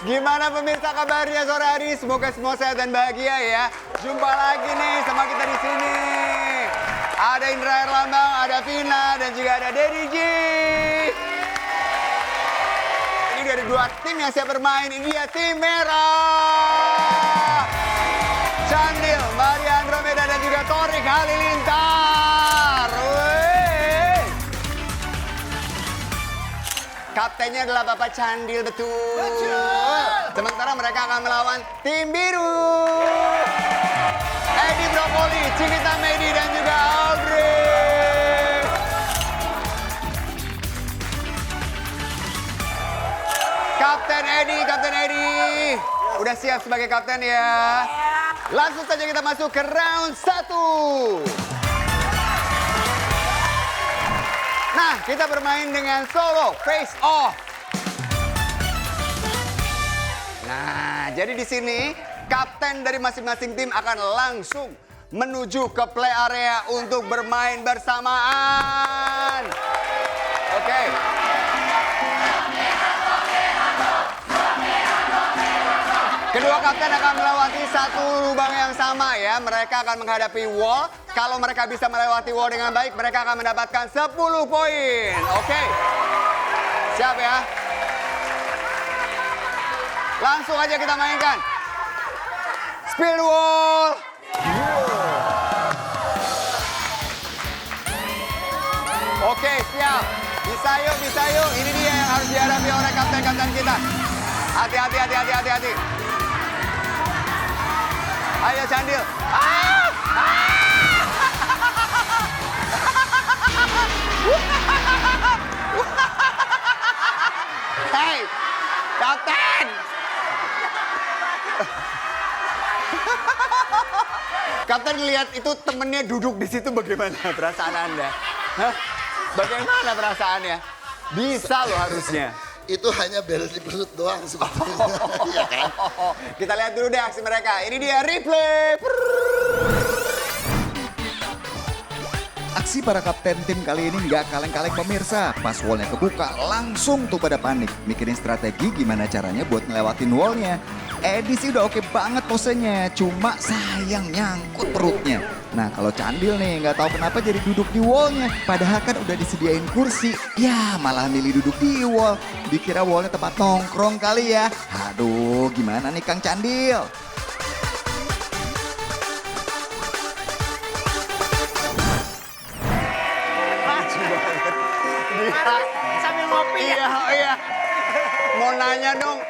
Gimana pemirsa kabarnya sore hari? Semoga semua sehat dan bahagia ya. Jumpa lagi nih sama kita di sini. Ada Indra Herlambang, ada Vina, dan juga ada Daddy G. Ini dari dua tim yang siap bermain. Ini dia tim merah. Candil, Maria Andromeda, dan juga Torik Halilintar. Wey. Kaptennya adalah Bapak Candil, betul. Sementara mereka akan melawan tim biru. Edi Brokoli, Cikita Medi, dan juga Audrey. Kapten Edi. Udah siap sebagai kapten ya? Langsung saja kita masuk ke round 1. Nah, kita bermain dengan solo face off. Nah, jadi di sini kapten dari masing-masing tim akan langsung menuju ke play area untuk bermain bersamaan. Oke. Kedua kapten akan melewati satu lubang yang sama ya. Mereka akan menghadapi wall. Kalau mereka bisa melewati wall dengan baik, mereka akan mendapatkan 10 poin. Oke. Siap ya? Langsung aja kita mainkan. Spill the wall. Oke, siap. Bisa yuk. Ini dia yang harus dihadapi oleh kapten-kapten kita. Hati-hati. Ayo Candil. Hei, kapten. Kapten ngelihat itu temennya duduk di situ, bagaimana perasaan Anda? Hah? Bagaimana perasaannya? Bisa loh harusnya. Itu hanya beres di perut doang sebetulnya. Iya kan? Kita lihat dulu deh aksi mereka. Ini dia replay. Aksi para kapten tim kali ini nggak kaleng-kaleng pemirsa. Pas wallnya kebuka, langsung tuh pada panik. Mikirin strategi gimana caranya buat ngelewatin wallnya. Edi sih udah oke banget posenya, cuma sayang nyangkut perutnya. Nah kalau Candil nih nggak tahu kenapa jadi duduk di wallnya. Padahal kan udah disediain kursi. Ya malah milih duduk di wall. Dikira wallnya tempat nongkrong kali ya. Aduh gimana nih Kang Candil? Sambil ngopi ya. Iya. Mau nanya dong.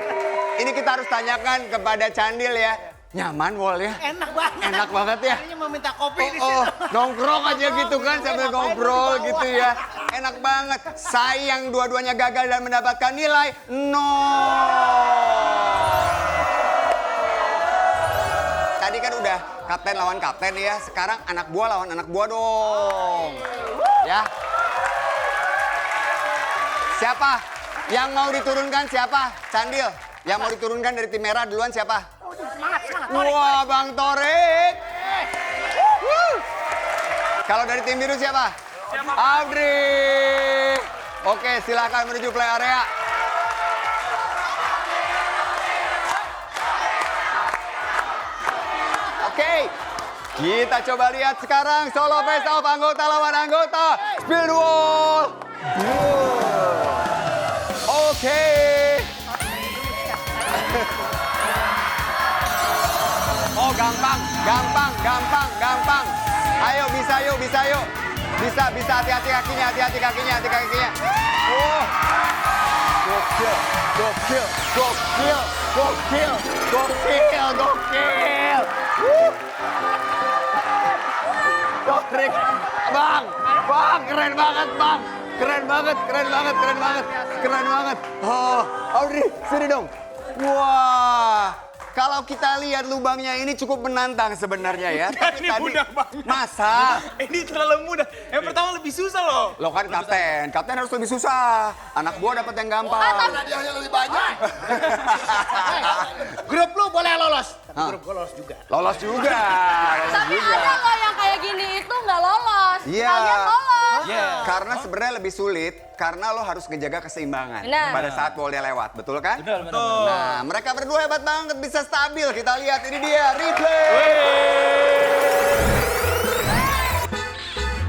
Ini kita harus tanyakan kepada Candil ya. Nyaman wall ya? Enak banget. Enak banget ya? Kayaknya mau minta kopi di Oh, situ. nongkrong aja gitu kan sambil ngobrol gitu ya. Enak banget. Sayang dua-duanya gagal dan mendapatkan nilai 0. Tadi kan udah kapten lawan kapten ya. Sekarang anak buah lawan anak buah dong. Ya. Siapa? Yang mau diturunkan siapa? Candil. Yang mau diturunkan dari tim merah duluan siapa? Semangat. Wah, Bang Torik. Kalau dari tim biru siapa? Audrey. Oke, silakan menuju play area. Oke, kita coba lihat sekarang solo face off anggota lawan anggota. Spill the wall. Oke. Oh, gampang. Ayo, bisa yuk. Bisa, hati-hati kakinya. Oh. Gokil. Torik. Bang, keren banget. Oh, Audrey, sini dong. Wah, kalau kita lihat lubangnya ini cukup menantang sebenarnya ya. Tapi Ini mudah banget. Masa? Ini terlalu mudah. Yang pertama lebih susah loh. Lo kan kapten harus lebih susah. Anak buah dapat yang gampang. Karena dia hanya lebih banyak. Grup lu boleh lolos. Tapi grup gue lolos juga. Lolos juga. Tapi ada loh yang kayak gini itu nggak lolos. Iya. Kalian lolos. Karena sebenarnya lebih sulit, karena lo harus ngejaga keseimbangan Benar. pada saat wallnya lewat, betul kan? Betul. Nah, mereka berdua hebat banget, bisa stabil. Kita lihat, ini dia, replay.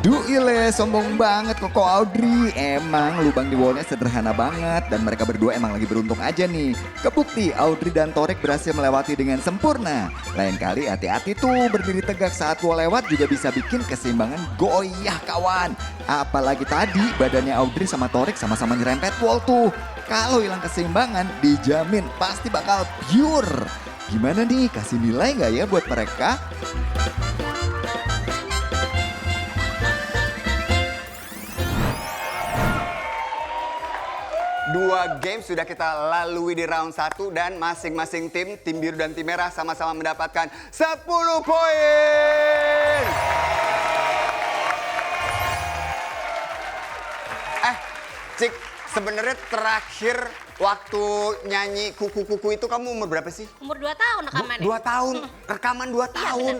Duile, sombong banget Koko Audrey. Emang lubang di wallnya sederhana banget dan mereka berdua emang lagi beruntung aja nih. Kebukti Audrey dan Torek berhasil melewati dengan sempurna. Lain kali hati-hati tuh berdiri tegak saat wall lewat juga bisa bikin keseimbangan goyah kawan. Apalagi tadi badannya Audrey sama Torek sama-sama nyerempet wall tuh. Kalau hilang keseimbangan dijamin pasti bakal pure. Gimana nih, kasih nilai nggak ya buat mereka? Dua game sudah kita lalui di round 1 dan masing-masing tim biru dan tim merah sama-sama mendapatkan 10 poin. Cik, sebenarnya terakhir waktu nyanyi kuku-kuku itu kamu umur berapa sih? Umur 2 tahun rekamannya. 2 tahun, rekaman 2 tahun.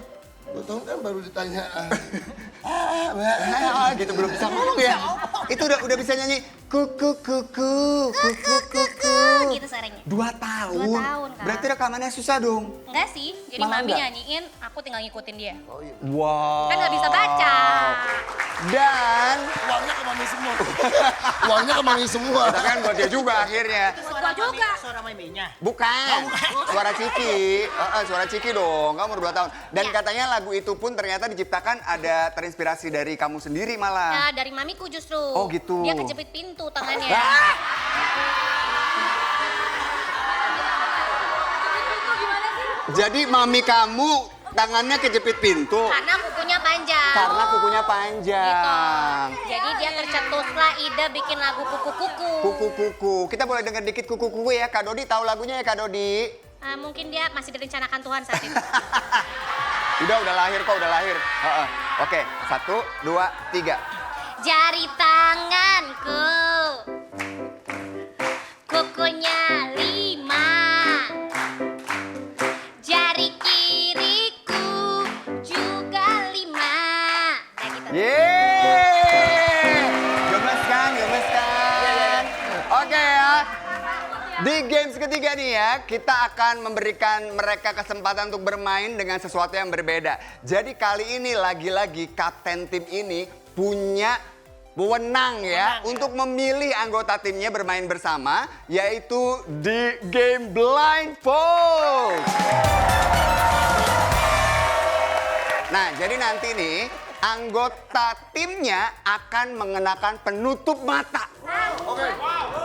2 tahun kan baru ditanya. Gitu belum bisa ngomong ya. Itu udah bisa nyanyi kuku kuku kuku kuku. Gitu suaranya. 2 tahun. 2 tahun, Kak. Berarti rekamannya susah dong. Enggak sih, jadi Malah mami enggak? nyanyiin, aku tinggal ngikutin dia. Wow. Kan nggak bisa baca. Dan Uangnya ke mami semua. Uangnya ke mami semua. kita kan buat dia juga akhirnya. Gua juga. Suara maminya. Bukan. Suara Ciki. Suara Ciki dong. Kamu umur 2 tahun. Dan Iya. katanya lagu itu pun ternyata diciptakan ada terinspirasi dari kamu sendiri malah. Ya, dari mamiku justru. Oh, gitu. Dia kejepit pintu tangannya. Ah! Jadi mami kamu tangannya kejepit pintu Karena kukunya panjang. karena kukunya Gitu. panjang. Jadi dia tercetuslah ide bikin lagu kuku-kuku. Kuku-kuku. Kita boleh dengar dikit kuku-kuku ya. Kak Dodi tahu lagunya ya Kak Dodi? Mungkin dia masih direncanakan Tuhan saat itu. Udah lahir kok, udah lahir. Heeh. Oke, 1, 2, 3. Jari tanganku, kukunya 5. Jari kiriku juga 5. Nah gitu. Yeay! Gemes kan, gemes kan? Oke ya. Di games ketiga nih ya, kita akan memberikan mereka kesempatan untuk bermain dengan sesuatu yang berbeda. Jadi kali ini lagi-lagi kapten tim ini punya wewenang ya untuk memilih anggota timnya bermain bersama, yaitu di game blindfold. Nah, jadi nanti nih anggota timnya akan mengenakan penutup mata.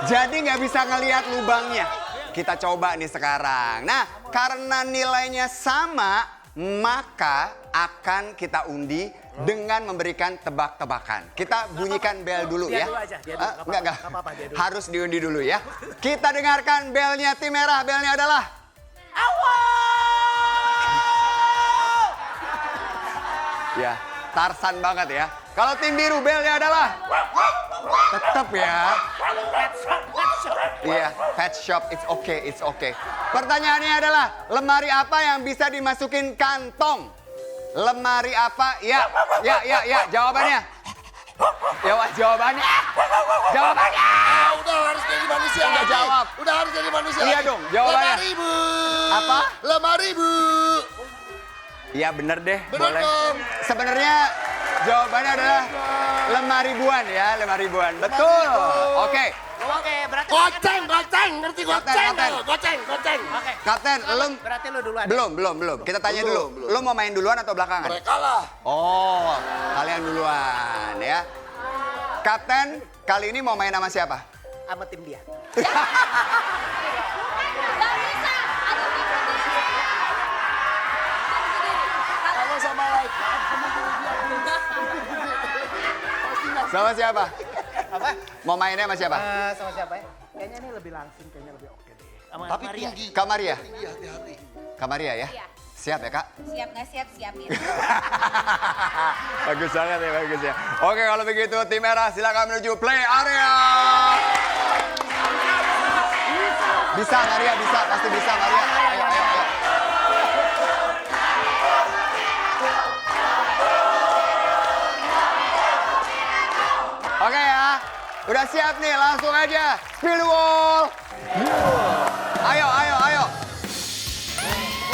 Jadi nggak bisa ngelihat lubangnya. Kita coba nih sekarang. Nah, karena nilainya sama, maka akan kita undi dengan memberikan tebak-tebakan. Kita bunyikan bel dulu Dia ya. dulu aja, dia dulu. Enggak. Nggak apa-apa, dia dulu. Harus diundi dulu ya. Kita dengarkan belnya tim merah. Belnya adalah ya, Tarsan banget ya. Kalau tim biru belnya adalah tetap ya. Iya, pet shop, it's okay. Pertanyaannya adalah, lemari apa yang bisa dimasukin kantong? Lemari apa? Ya, jawabannya. Jawabannya. Udah harus jadi manusia. Udah lagi. jawab. Udah harus jadi manusia. Iya lagi. dong, jawabannya. Lemari bu. Apa? Lemari bu. Iya bener deh, Bener boleh. dong. Sebenarnya jawabannya adalah 5.000-an ya, 5.000-an. Betul. Oke. Oke, berarti Goceng. Ngerti goceng? Kapten. Goceng. Oke. Kapten, lu Berarti lu duluan. belum. Kita tanya dulu. Belum. Lu mau main duluan atau belakangan? Mereka lah. Oh, kalian duluan ya. Kapten, kali ini mau main sama siapa? Sama tim dia. Kalau sama like. Sama siapa? Apa? Mau mainnya sama siapa? Sama siapa ya? Kayaknya ini lebih langsing, kayaknya lebih oke deh. Sama Tapi Maria. tinggi. Kamaria. Tinggi hati-hati. Kamaria ya? Iya. Siap ya, Kak? Siap nggak siap, siapin. Bagus banget ya, bagus ya. Oke, kalau begitu tim merah silakan menuju play area. Bisa, Maria, bisa. Pasti bisa, Maria. Ayo. Udah siap nih, langsung aja. Spill the wall. Ayo, ayo, ayo.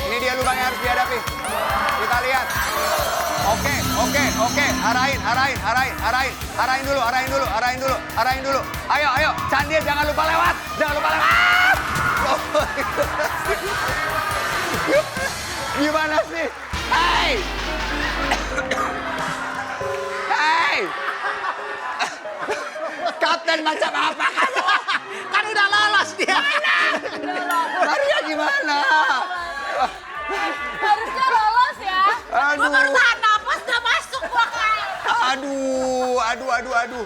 Ini dia lubang yang harus dihadapi. Kita lihat. Oke, oke, oke. Arahin, arahin, arahin, arahin. Arahin dulu, arahin dulu, arahin dulu, arahin dulu. Ayo, ayo. Candil jangan lupa lewat. Jangan lupa lewat. Gimana sih? Hai. Hai. Kapten macam apa kamu? Kan udah lolos dia. Maria gimana? Harusnya lolos ya. Aduh. Gue baru tahan napas gak masuk gua kayak. Aduh, aduh, aduh, aduh.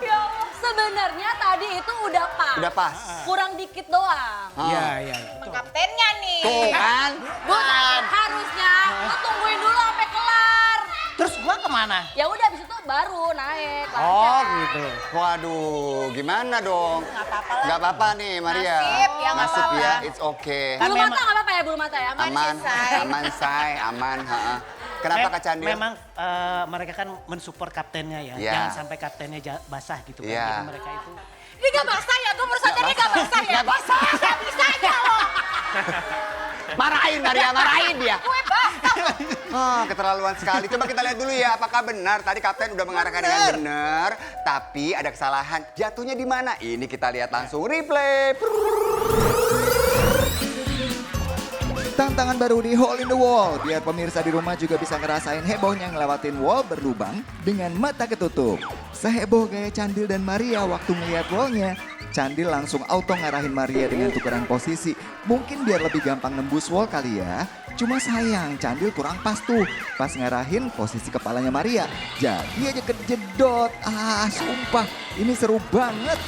Ya Allah. Sebenarnya tadi itu udah pas. Udah pas. Kurang dikit doang. Iya, iya. Kaptennya nih. Tuh kan? Bukan. Harusnya lu tungguin dulu sampai kelar. Terus gua kemana? Ya udah abis itu baru naik. Oh lancar. gitu. Waduh, gimana dong? Nggak apa-apa lah. Nggak apa-apa nih Maria. Nasib, ya nggak Nasib apa-apa. ya, it's okay. Kan Bulu memang- mata nggak apa-apa ya bulu mata ya. Aman, aman say, aman. Kenapa Kak Candil? Memang mereka kan mensupport kaptennya ya. Iya. Jangan sampai kaptennya basah gitu kan. Iya. Jadi mereka itu. Ini gak basah ya, gue baru sadar ini gak basah ya. Nggak basah. Gak bisa aja loh. Marahin Maria, marahin dia. Gue basah. Keterlaluan sekali. Coba kita lihat dulu ya, apakah benar tadi kapten udah mengarahkan dengan benar, tapi ada kesalahan. Jatuhnya di mana? Ini kita lihat langsung replay. Tantangan baru di Hole in the Wall, biar pemirsa di rumah juga bisa ngerasain hebohnya ngelewatin wall berlubang dengan mata ketutup. Seheboh gaya Candil dan Maria waktu melihat wallnya, Candil langsung auto ngarahin Maria dengan tukeran posisi. Mungkin biar lebih gampang nembus wall kali ya. Cuma sayang, Candil kurang pas tuh. Pas ngarahin posisi kepalanya Maria. Jadi aja kejedot. Sumpah, ini seru banget.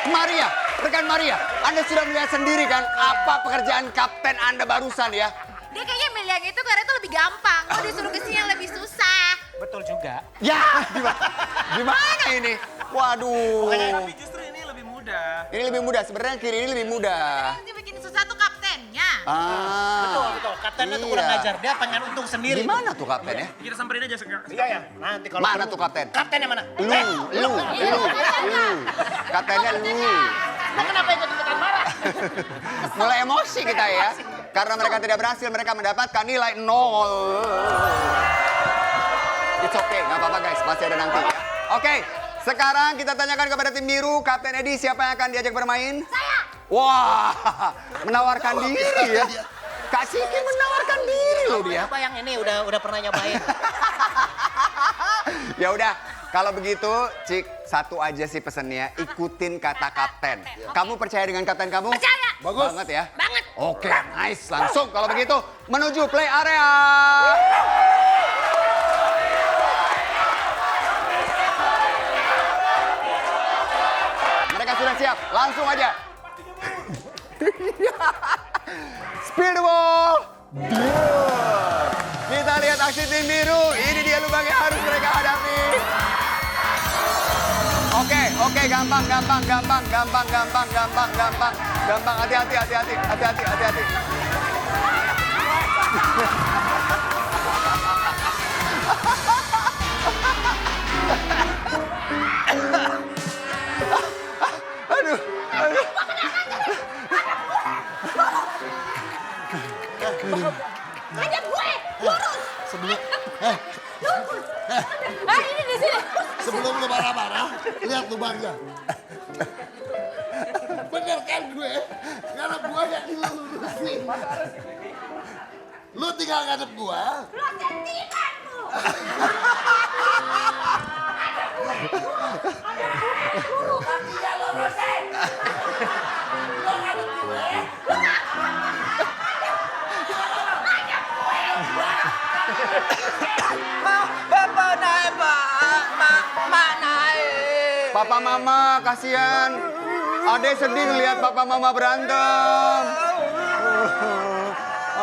Maria, rekan Maria, Anda sudah melihat sendiri kan apa pekerjaan kapten Anda barusan ya? Dia kayaknya milih yang itu karena itu lebih gampang. Gue disuruh kesini yang lebih susah. Betul juga. Ya, gimana ini? Waduh. Tapi justru ini lebih mudah. Ini lebih mudah, sebenarnya kiri ini lebih mudah. Yang bikin susah tuh kaptennya. Betul, betul. Kaptennya tuh kurang ajar. Dia pengen untung sendiri. Gimana tuh kapten ya? Kita samperin aja sekarang. Iya ya. Nanti kalau Mana perlu. tuh kapten? Kaptennya mana? Lu. Kaptennya lu. Lu kenapa ikut ikutan marah? Mulai emosi kita ya. Karena mereka tidak berhasil, mereka mendapatkan nilai 0. It's okay, nggak apa-apa guys, masih ada nanti ya. Oke, sekarang kita tanyakan kepada tim biru, Kapten Edi siapa yang akan diajak bermain? Saya. Wah, menawarkan diri ya. Kak Siki menawarkan diri loh dia. Apa yang ini udah pernah nyobain? Ya udah, kalau begitu Cik, satu aja sih pesennya, ikutin kata kapten. Kamu percaya dengan kapten kamu? Percaya. Bagus. Banget ya? Banget. Oke, nice. Langsung kalau begitu menuju play area. Mereka sudah siap, langsung aja. Spill the ball. Kita lihat aksi tim biru. Ini dia lubang yang harus mereka hadapi. Oke, gampang. Hati-hati. Aduh. Ajak gue, lurus. Sebelum Lurus. Ini di sini. sebelum lu marah-marah, lihat lubangnya. Bener kan gue? Karena gue yang dilurusin. Lu tinggal ngadep gue. Lu sentimenmu. Bapak naik, Pak. Mak naik. Papa Mama kasihan. Ade sedih ngeliat Papa Mama berantem.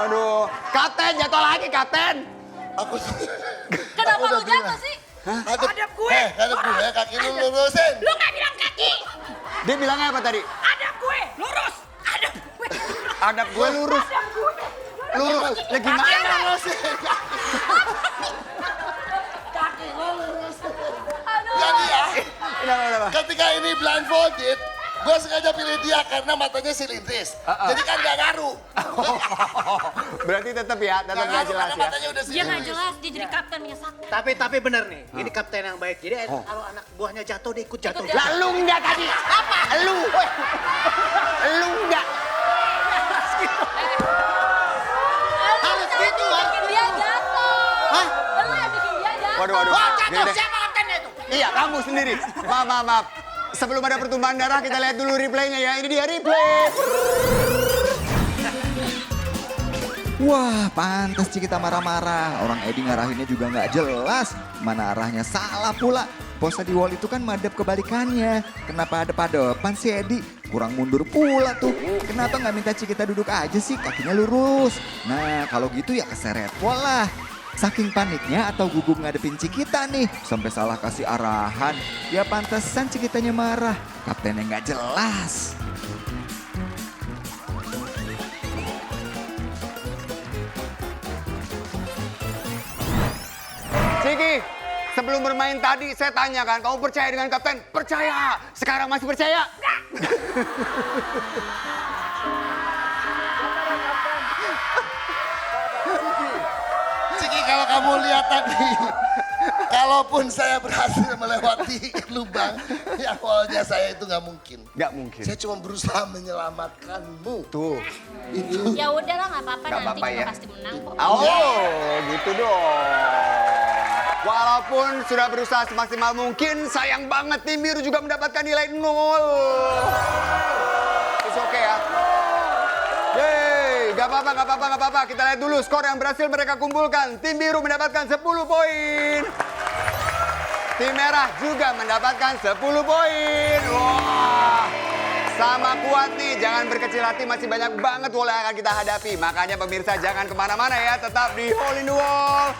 Aduh, Kapten jatuh lagi Kapten. Aku Kenapa lu jatuh sih? Hadap gue. Hadap gue, kaki lu lurusin. Lu gak bilang kaki. Dia bilangnya apa tadi? Adab gue, lurus. Adab gue. Adab gue lurus. Adab gue. Lurus. Ya gimana? Kaki gue lurus. Jadi ya, Kenapa? ketika ini blindfolded, gue sengaja pilih dia karena matanya silindris. Jadi kan gak ngaruh. Berarti tetap ya, tetap nggak jelas karena ya. matanya udah Dia nggak silindris. jelas, dia jadi kapten menyesatkan. Tapi benar nih, ini kapten yang baik. Jadi kalau anak buahnya jatuh, dia ikut jatuh. Ikut Lalu enggak tadi? Apa? Lu. Lu enggak. Harus gitu, bikin dia jatuh. Hah? Lu yang bikin dia jatuh. Waduh. Gini deh. Siapa kaptennya itu? Iya, kamu sendiri. Maaf. Sebelum ada pertumpahan darah, kita lihat dulu replaynya ya. Ini dia replay. Wah, pantas Cikita marah-marah. Orang Edi ngarahinnya juga nggak jelas. Mana arahnya salah pula. Pose di wall itu kan madep kebalikannya. Kenapa ada depan si Edi? Kurang mundur pula tuh. Kenapa nggak minta Cikita duduk aja sih? Kakinya lurus. Nah, kalau gitu ya keseret wall lah. Saking paniknya atau gugup ngadepin Cikita nih. Sampai salah kasih arahan. Ya pantesan Cikitanya marah. Kaptennya nggak jelas. Ciki, sebelum bermain tadi saya tanya kan, kamu percaya dengan kapten? Percaya. Sekarang masih percaya? Ciki, kalau kamu lihat tadi, kalaupun saya berhasil melewati lubang, yang awalnya saya itu nggak mungkin. Nggak mungkin. Saya cuma berusaha menyelamatkanmu. Tuh. Itu. Ya udahlah, nggak apa-apa. Nggak Nanti apa-apa juga ya. pasti menang kok. Oh, gitu dong. Walaupun sudah berusaha semaksimal mungkin, sayang banget tim biru juga mendapatkan nilai 0. It's okay ya. Yeay, gak apa-apa. Kita lihat dulu skor yang berhasil mereka kumpulkan. Tim biru mendapatkan 10 poin. Tim merah juga mendapatkan 10 poin. Wah, sama kuat nih. Jangan berkecil hati, masih banyak banget wall yang akan kita hadapi. Makanya pemirsa jangan kemana-mana ya. Tetap di Hole in the Wall.